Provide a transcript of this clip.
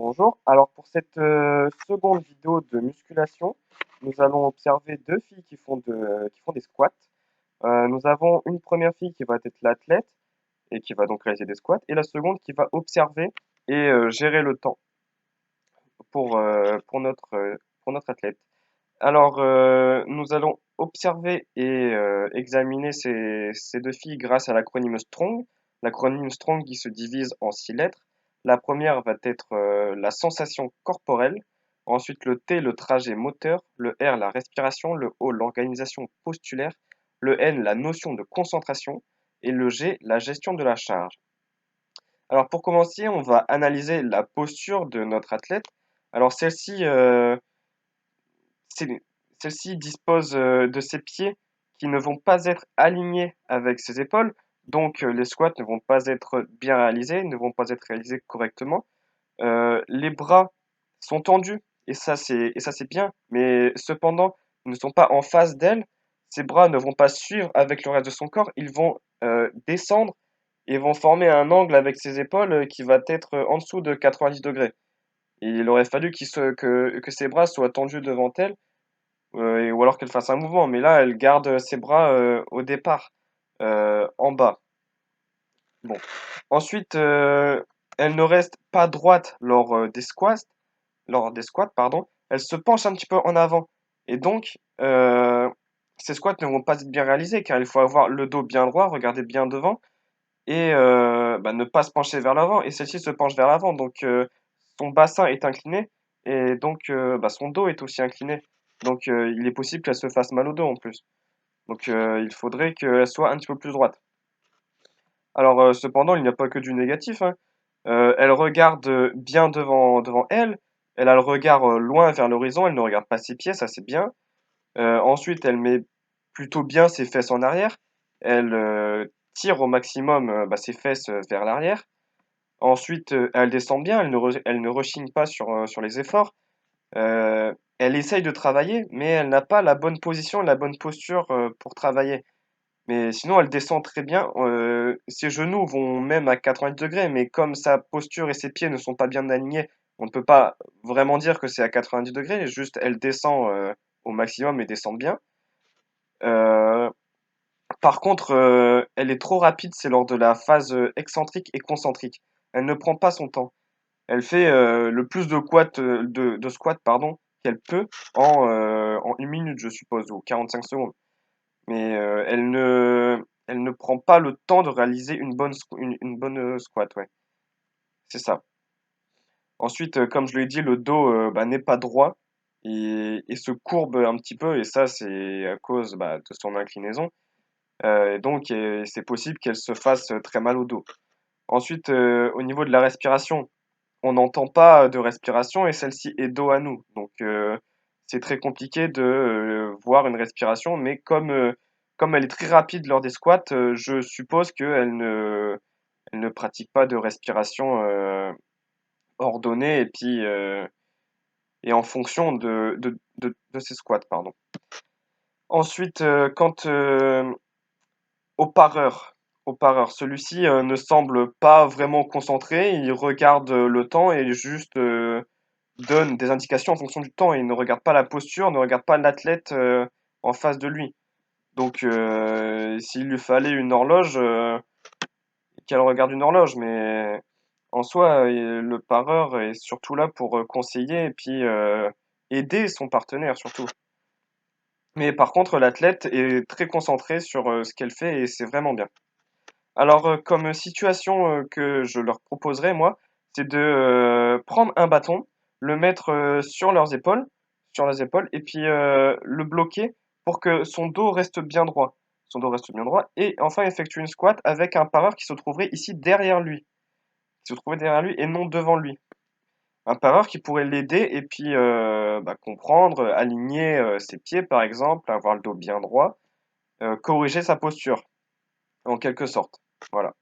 Bonjour. Alors pour cette seconde vidéo de musculation, nous allons observer deux filles qui font des squats. Nous avons une première fille qui va être l'athlète et qui va donc réaliser des squats, et la seconde qui va observer et gérer le temps pour notre athlète. Alors nous allons observer et examiner ces deux filles grâce à l'acronyme STRONG. L'acronyme STRONG qui se divise en 6 lettres. La première va être la sensation corporelle, ensuite le T, le trajet moteur, le R, la respiration, le O, l'organisation postulaire, le N, la notion de concentration, et le G, la gestion de la charge. Alors pour commencer, on va analyser la posture de notre athlète. Alors c'est- celle-ci dispose de ses pieds qui ne vont pas être alignés avec ses épaules, donc les squats ne vont pas être bien réalisés, ne vont pas être réalisés correctement. Les bras sont tendus et ça c'est bien, mais cependant ils ne sont pas en face d'elle. Ses bras ne vont pas suivre avec le reste de son corps, ils vont descendre et vont former un angle avec ses épaules qui va être en dessous de 90 degrés. Et il aurait fallu que ses bras soient tendus devant elle, ou alors qu'elle fasse un mouvement, mais là elle garde ses bras au départ, en bas. Bon. Ensuite, elle ne reste pas droite lors des squats, pardon, elle se penche un petit peu en avant. Et donc, ces squats ne vont pas être bien réalisés car il faut avoir le dos bien droit, regarder bien devant et ne pas se pencher vers l'avant. Et celle-ci se penche vers l'avant, donc son bassin est incliné et donc son dos est aussi incliné. Donc il est possible qu'elle se fasse mal au dos en plus. Donc il faudrait qu'elle soit un petit peu plus droite. Alors cependant, il n'y a pas que du négatif, hein. Elle regarde bien devant elle. Elle a le regard loin vers l'horizon. Elle ne regarde pas ses pieds, ça c'est bien. Ensuite, elle met plutôt bien ses fesses en arrière. Elle tire au maximum ses fesses vers l'arrière. Ensuite, elle descend bien. Elle ne rechigne pas sur les efforts. Elle essaye de travailler, mais elle n'a pas la bonne position, la bonne posture pour travailler. Mais sinon, elle descend très bien. Ses genoux vont même à 90 degrés, mais comme sa posture et ses pieds ne sont pas bien alignés, on ne peut pas vraiment dire que c'est à 90 degrés. Juste, elle descend au maximum et descend bien. Euh, Par contre, elle est trop rapide, c'est lors de la phase excentrique et concentrique. Elle ne prend pas son temps. Elle fait le plus de squats pardon, qu'elle peut en 1 minute, je suppose, ou 45 secondes. Mais elle ne prend pas le temps de réaliser une bonne squat, ouais, c'est ça. Ensuite, comme je l'ai dit, le dos n'est pas droit et se courbe un petit peu, et ça, c'est à cause de son inclinaison. Et donc, c'est possible qu'elle se fasse très mal au dos. Ensuite, au niveau de la respiration, on n'entend pas de respiration et celle-ci est dos à nous. Donc, c'est très compliqué de voir une respiration, mais comme elle est très rapide lors des squats, je suppose elle ne pratique pas de respiration ordonnée et en fonction de ses squats, pardon. Ensuite, quant au pareur, celui-ci ne semble pas vraiment concentré, il regarde le temps et juste donne des indications en fonction du temps et ne regarde pas la posture, ne regarde pas l'athlète en face de lui. Donc, s'il lui fallait une horloge, qu'elle regarde une horloge, mais en soi, le pareur est surtout là pour conseiller et puis aider son partenaire surtout. Mais par contre, l'athlète est très concentré sur ce qu'elle fait et c'est vraiment bien. Alors, comme situation que je leur proposerais, moi, c'est de prendre un bâton, le mettre sur leurs épaules, et puis le bloquer pour que son dos reste bien droit. Son dos reste bien droit, et enfin effectuer une squat avec un pareur qui se trouverait ici derrière lui, qui se trouverait derrière lui et non devant lui. Un pareur qui pourrait l'aider et puis comprendre, aligner ses pieds par exemple, avoir le dos bien droit, corriger sa posture, en quelque sorte. Voilà.